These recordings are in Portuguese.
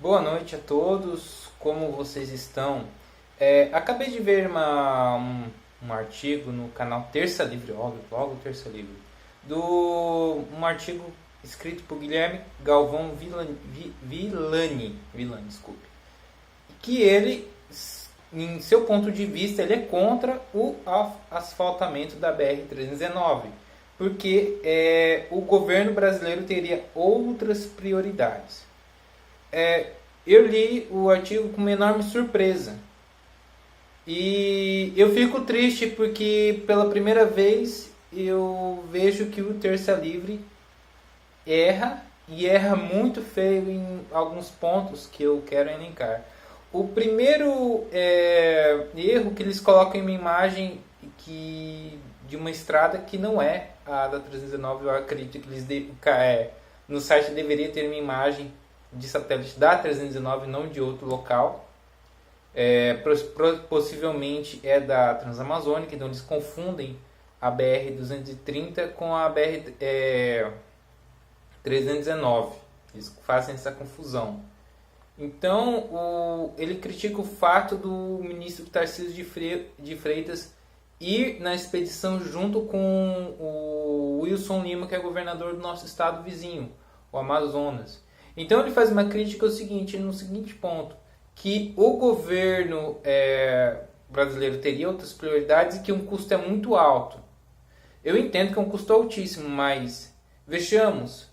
Boa noite a todos, como vocês estão? Acabei de ver um artigo no canal Terça Livre, logo Terça Livre, um artigo escrito por Guilherme Galvão Villani, desculpe, que ele, em seu ponto de vista, ele é contra o asfaltamento da BR-319, porque o governo brasileiro teria outras prioridades. Eu li o artigo com uma enorme surpresa. E eu fico triste porque pela primeira vez eu vejo que o Terça Livre erra e erra muito feio em alguns pontos que eu quero elencar. O primeiro erro que eles colocam em uma imagem de uma estrada que não é a da 319. Eu acredito que no site deveria ter uma imagem de satélite da 319, não de outro local. Possivelmente é da Transamazônica, então eles confundem a BR-230 com a BR-319. Eles fazem essa confusão. Então, ele critica o fato do ministro Tarcísio de Freitas ir na expedição junto com o Wilson Lima, que é governador do nosso estado vizinho, o Amazonas. Então ele faz uma crítica no seguinte ponto, que o governo brasileiro teria outras prioridades e que um custo é muito alto. Eu entendo que é um custo altíssimo, mas vejamos,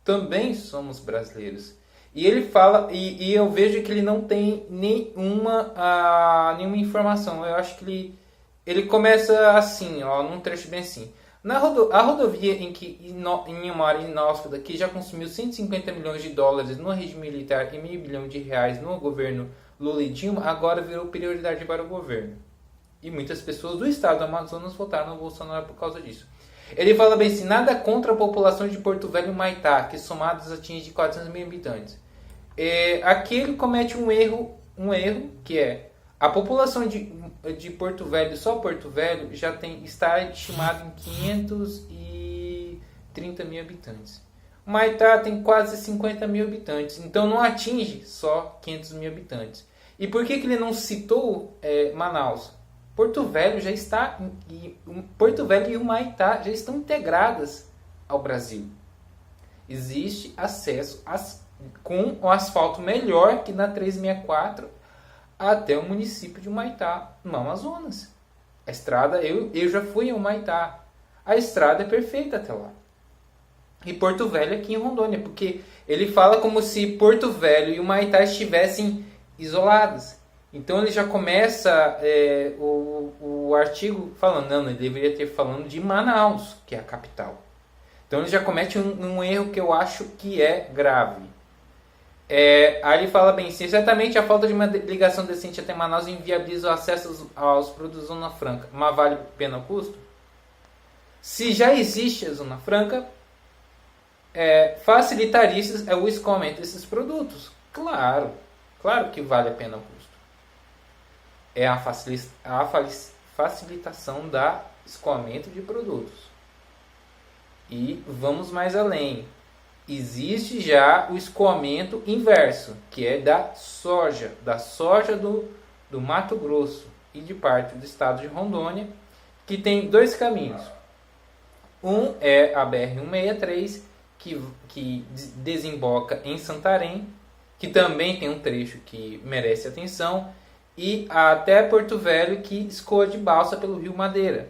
também somos brasileiros. E ele fala, e eu vejo que ele não tem nenhuma informação. Eu acho que ele começa assim, num trecho bem assim. A rodovia em uma área inóspita que já consumiu 150 milhões de dólares no regime militar e R$500 milhões no governo Lula e Dilma, agora virou prioridade para o governo. E muitas pessoas do estado do Amazonas votaram no Bolsonaro por causa disso. Ele fala bem assim, nada contra a população de Porto Velho e Maitá, que somados atinge 400 mil habitantes. Aqui ele comete um erro que é a população de Porto Velho, só Porto Velho, está estimado em 530 mil habitantes. Maitá tem quase 50 mil habitantes, então não atinge só 500 mil habitantes. E por que ele não citou Manaus? Porto Velho Porto Velho e o Maitá já estão integradas ao Brasil. Existe acesso com o asfalto melhor que na 364 até o município de Humaitá, no Amazonas. A estrada, eu já fui em Humaitá. A estrada é perfeita até lá. E Porto Velho aqui em Rondônia, porque ele fala como se Porto Velho e Humaitá estivessem isolados. Então ele já começa o artigo falando, não, ele deveria ter falando de Manaus, que é a capital. Então ele já comete um erro que eu acho que é grave. Aí ele fala bem, se certamente a falta de uma ligação decente até Manaus inviabiliza o acesso aos produtos da Zona Franca, mas vale a pena o custo? Se já existe a Zona Franca, facilitaria o escoamento desses produtos. Claro que vale a pena o custo. É a facilitação da escoamento de produtos. E vamos mais além. Existe já o escoamento inverso, que é da soja do Mato Grosso e de parte do estado de Rondônia, que tem dois caminhos. Um é a BR-163, que desemboca em Santarém, que também tem um trecho que merece atenção, e até Porto Velho, que escoa de balsa pelo Rio Madeira.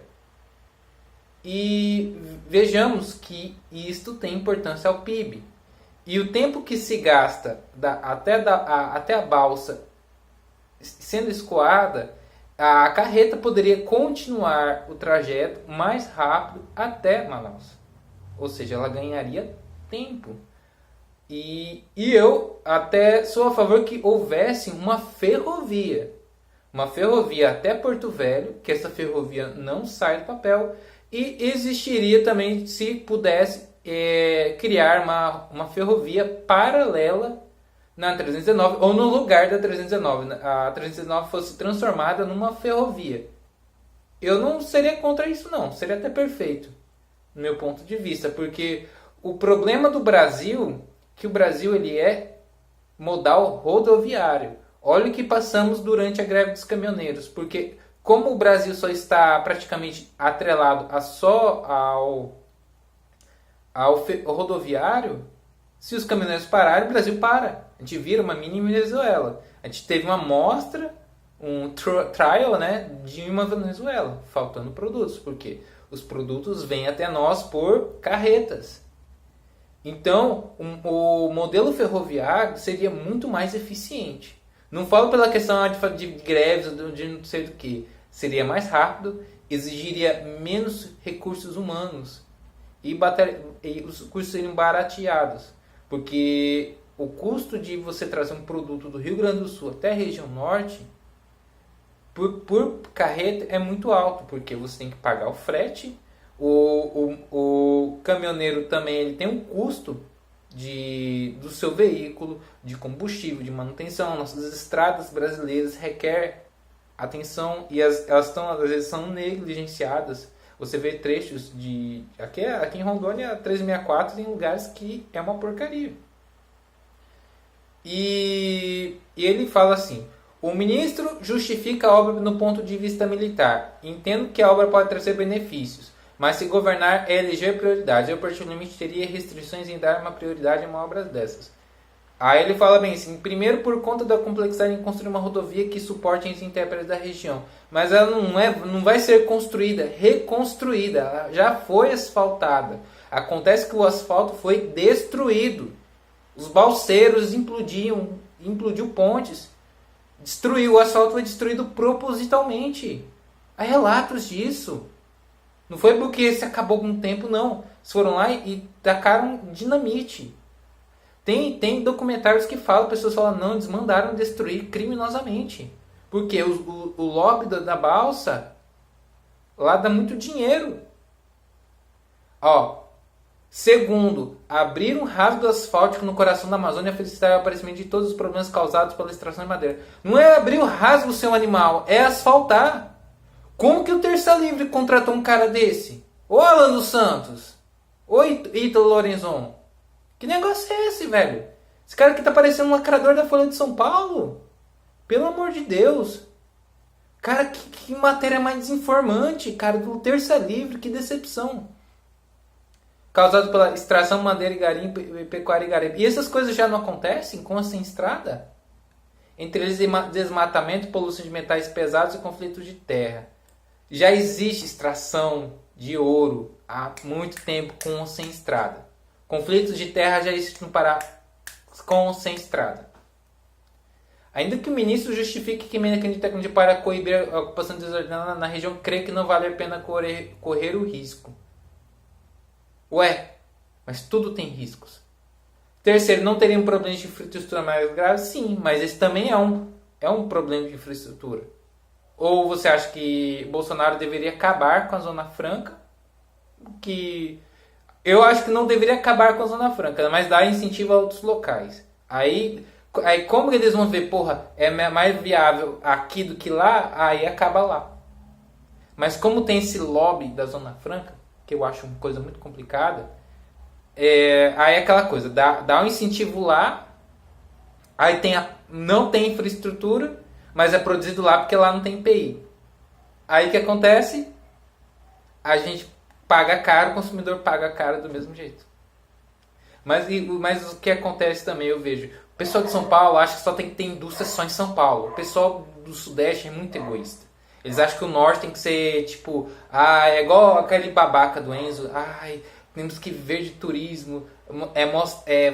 E vejamos que isto tem importância ao PIB. E o tempo que se gasta até a balsa sendo escoada, a carreta poderia continuar o trajeto mais rápido até Manaus. Ou seja, ela ganharia tempo. E eu até sou a favor que houvesse uma ferrovia. Uma ferrovia até Porto Velho, que essa ferrovia não sai do papel. E existiria também, se pudesse, criar uma ferrovia paralela na 319, ou no lugar da 319. A 319 fosse transformada numa ferrovia. Eu não seria contra isso, não. Seria até perfeito, no meu ponto de vista. Porque o problema do Brasil, que o Brasil ele é modal rodoviário. Olha o que passamos durante a greve dos caminhoneiros, porque como o Brasil só está praticamente atrelado ao rodoviário, se os caminhoneiros pararem, o Brasil para. A gente vira uma mini Venezuela. A gente teve uma amostra, um trial, né, de uma Venezuela, faltando produtos, porque os produtos vêm até nós por carretas. Então, o modelo ferroviário seria muito mais eficiente. Não falo pela questão de greves, de não sei do que. Seria mais rápido, exigiria menos recursos humanos e os custos seriam barateados. Porque o custo de você trazer um produto do Rio Grande do Sul até a região norte, por carreta, é muito alto. Porque você tem que pagar o frete, o caminhoneiro também ele tem um custo do seu veículo, de combustível, de manutenção. Nossas estradas brasileiras requer atenção e elas estão, às vezes são negligenciadas. Você vê trechos de... Aqui em Rondônia, a 364 tem lugares que é uma porcaria. E ele fala assim: o ministro justifica a obra no ponto de vista militar. Entendo que a obra pode trazer benefícios, mas se governar é eleger prioridades. Eu particularmente teria restrições em dar uma prioridade a uma obra dessas. Aí ele fala bem assim: primeiro, por conta da complexidade em construir uma rodovia que suporte as intempéries da região. Mas ela não vai ser construída, reconstruída. Ela já foi asfaltada. Acontece que o asfalto foi destruído. Os balseiros implodiu pontes. O asfalto foi destruído propositalmente. Há relatos disso. Não foi porque se acabou com o tempo, não. Eles foram lá e tacaram dinamite. Tem documentários que falam, pessoas falam, não, eles mandaram destruir criminosamente. Porque o lobby da balsa lá dá muito dinheiro. Segundo, abrir um rasgo asfáltico no coração da Amazônia facilitar o aparecimento de todos os problemas causados pela extração de madeira. Não é abrir o rasgo, seu animal, é asfaltar. Como que o Terça Livre contratou um cara desse? Ô Alan dos Santos, ô Ítalo Lorenzon, que negócio é esse, velho? Esse cara aqui tá parecendo um lacrador da Folha de São Paulo. Pelo amor de Deus. Cara, que matéria mais desinformante, cara, do Terça Livre, que decepção. Causado pela extração, madeira e garimpo, pecuária e garimpo. E essas coisas já não acontecem com a sem estrada? Entre eles, desmatamento, poluição de metais pesados e conflitos de terra. Já existe extração de ouro há muito tempo com ou sem estrada. Conflitos de terra já existem no Pará com ou sem estrada. Ainda que o ministro justifique que emenda tecnologia para coibir a ocupação desordenada na região, crê que não vale a pena correr o risco. Ué, mas tudo tem riscos. Terceiro, não teria um problema de infraestrutura mais grave? Sim, mas esse também é um problema de infraestrutura. Ou você acha que Bolsonaro deveria acabar com a Zona Franca? Que eu acho que não deveria acabar com a Zona Franca, mas dar incentivo a outros locais. Aí como eles vão ver, porra, é mais viável aqui do que lá, aí acaba lá. Mas como tem esse lobby da Zona Franca, que eu acho uma coisa muito complicada, aí é aquela coisa, dá um incentivo lá, aí não tem infraestrutura, mas é produzido lá porque lá não tem IPI. Aí o que acontece? A gente paga caro, o consumidor paga caro do mesmo jeito. Mas o que acontece também, eu vejo, o pessoal de São Paulo acha que só tem que ter indústria só em São Paulo. O pessoal do Sudeste é muito egoísta. Eles acham que o Norte tem que ser tipo, é igual aquele babaca do Enzo, temos que viver de turismo,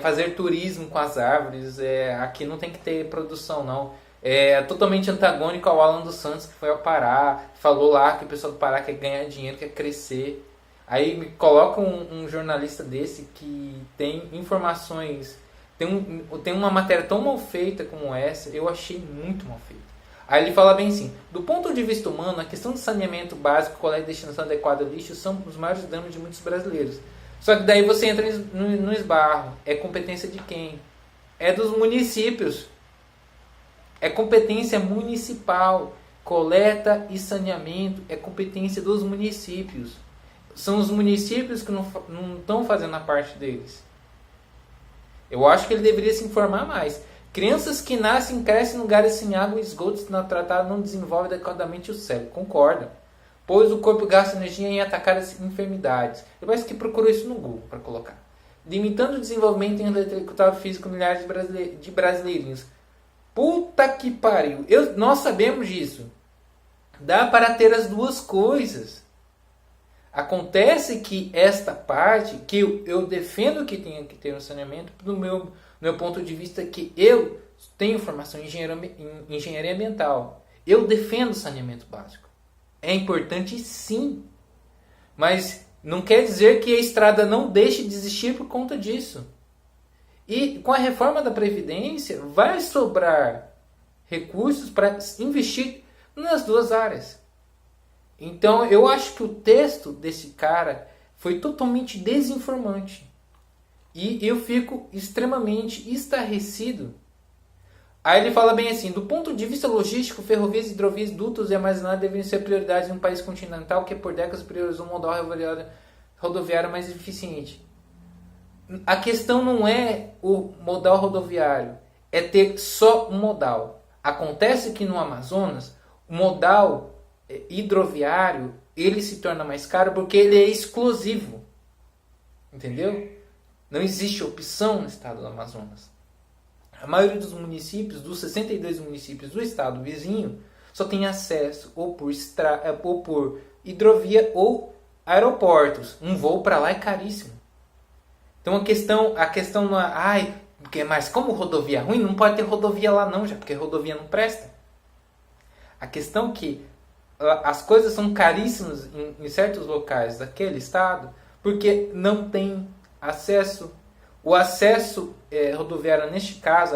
fazer turismo com as árvores, aqui não tem que ter produção não. É totalmente antagônico ao Alan dos Santos, que foi ao Pará, falou lá que o pessoal do Pará quer ganhar dinheiro, quer crescer. Aí me coloca um jornalista desse que tem informações, tem uma matéria tão mal feita como essa, eu achei muito mal feita. Aí ele fala bem assim, do ponto de vista humano, a questão do saneamento básico, coleta e destinação adequada ao lixo são os maiores danos de muitos brasileiros. Só que daí você entra no esbarro. É competência de quem? É dos municípios. É competência municipal. Coleta e saneamento é competência dos municípios. São os municípios que não estão fazendo a parte deles. Eu acho que ele deveria se informar mais. Crianças que nascem e crescem em lugares sem água e esgotos na tratada não desenvolvem adequadamente o cérebro. Concordo. Pois o corpo gasta energia em atacar as enfermidades. Depois que procurou isso no Google para colocar. Limitando o desenvolvimento intelectual e físico de milhares de brasileirinhos. Puta que pariu. Nós sabemos disso. Dá para ter as duas coisas. Acontece que esta parte, que eu defendo que tenha que ter um saneamento, do meu ponto de vista, que eu tenho formação em engenharia ambiental. Eu defendo o saneamento básico. É importante sim. Mas não quer dizer que a estrada não deixe de existir por conta disso. E com a reforma da Previdência, vai sobrar recursos para investir nas duas áreas. Então, eu acho que o texto desse cara foi totalmente desinformante. E eu fico extremamente estarrecido. Aí ele fala bem assim, do ponto de vista logístico, ferrovias, hidrovias, dutos e armazenagem devem ser prioridades em um país continental que por décadas priorizou um modal rodoviário mais eficiente. A questão não é o modal rodoviário, é ter só um modal. Acontece que no Amazonas, o modal hidroviário, ele se torna mais caro porque ele é exclusivo. Entendeu? Não existe opção no estado do Amazonas. A maioria dos municípios, dos 62 municípios do estado vizinho, só tem acesso ou por hidrovia ou aeroportos. Um voo para lá é caríssimo. Então a questão não é, mas como rodovia é ruim, não pode ter rodovia lá não, já porque rodovia não presta. A questão é que as coisas são caríssimas em certos locais daquele estado porque não tem acesso. O acesso rodoviário, neste caso,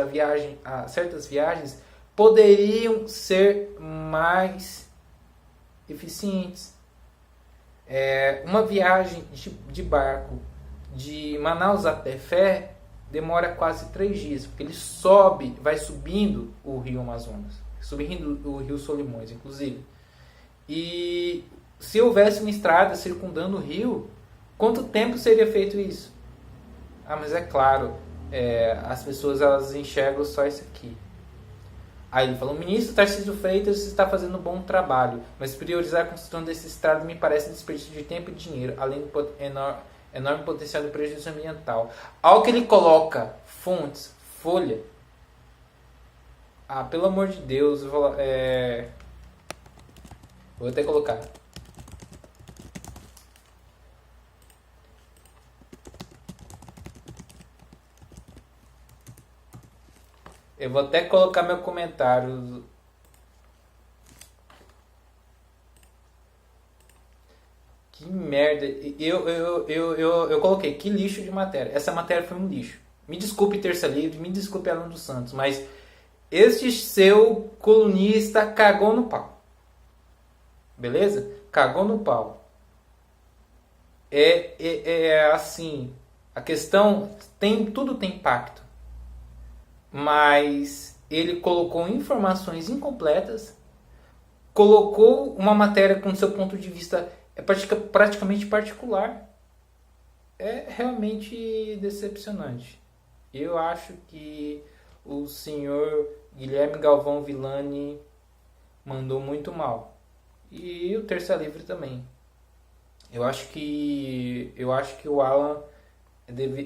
a certas viagens, poderiam ser mais eficientes. Uma viagem de barco de Manaus a Tefé demora quase 3 dias, porque ele vai subindo o rio Amazonas, subindo o rio Solimões, inclusive. E se houvesse uma estrada circundando o rio, quanto tempo seria feito isso? Mas é claro, as pessoas elas enxergam só isso aqui. Aí ele falou, o ministro Tarcísio Freitas está fazendo um bom trabalho, mas priorizar a construção desse estrado me parece desperdício de tempo e dinheiro, além do enorme potencial de prejuízo ambiental. Ao que ele coloca fontes, Folha. Pelo amor de Deus, vou até colocar. Eu vou até colocar meu comentário. Que merda. Eu coloquei, que lixo de matéria. Essa matéria foi um lixo. Me desculpe, Terça Livre, me desculpe, Alan dos Santos, mas este seu colunista cagou no pau. Beleza? Cagou no pau. Assim, a questão tudo tem impacto. Mas ele colocou informações incompletas, colocou uma matéria com seu ponto de vista praticamente particular. É realmente decepcionante. Eu acho que o senhor Guilherme Galvão Villani mandou muito mal. E o Terça Livre também. Eu acho que o Alan...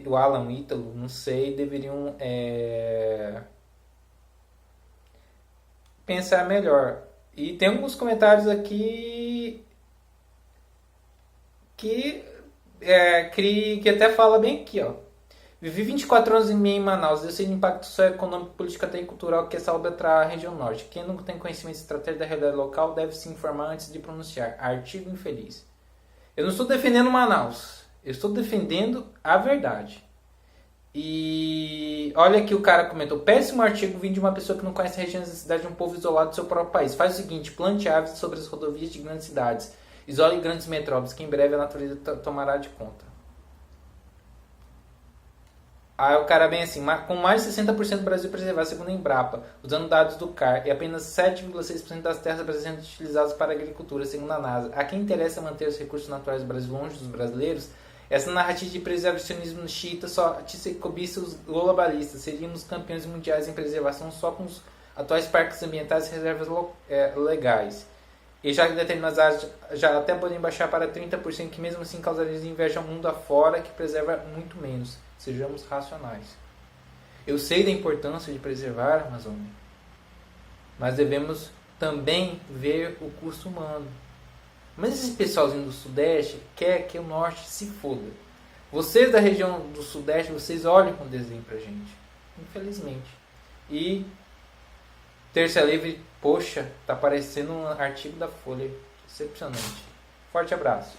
o Alan, o Ítalo, não sei, deveriam pensar melhor. E tem alguns comentários aqui que até fala bem aqui, ó. Vivi 24 anos e meio em Manaus, eu sei do impacto socioeconômico, político até cultural que essa obra trará à região norte. Quem não tem conhecimento estratégico da realidade local deve se informar antes de pronunciar. Artigo infeliz. Eu não estou defendendo Manaus. Eu estou defendendo a verdade. E olha que o cara comentou. Péssimo artigo vindo de uma pessoa que não conhece a região da cidade de um povo isolado do seu próprio país. Faz o seguinte, plante árvores sobre as rodovias de grandes cidades. Isole grandes metrópoles, que em breve a natureza tomará de conta. Aí o cara bem assim, com mais de 60% do Brasil preservado, segundo a Embrapa, usando dados do CAR, e apenas 7,6% das terras brasileiras utilizadas para a agricultura, segundo a NASA. A quem interessa manter os recursos naturais do Brasil longe dos brasileiros Essa narrativa de preservacionismo xiita só cobiça os globalistas. Seríamos campeões mundiais em preservação só com os atuais parques ambientais e reservas legais. E já que determinadas áreas já até podem baixar para 30%, que mesmo assim causaria inveja ao mundo afora, que preserva muito menos. Sejamos racionais. Eu sei da importância de preservar a Amazônia, mas devemos também ver o custo humano. Mas esse pessoalzinho do Sudeste quer que o Norte se foda. Vocês da região do Sudeste, vocês olham com desdém pra gente. Infelizmente. E Terça Livre, poxa, tá parecendo um artigo da Folha. Decepcionante. Forte abraço.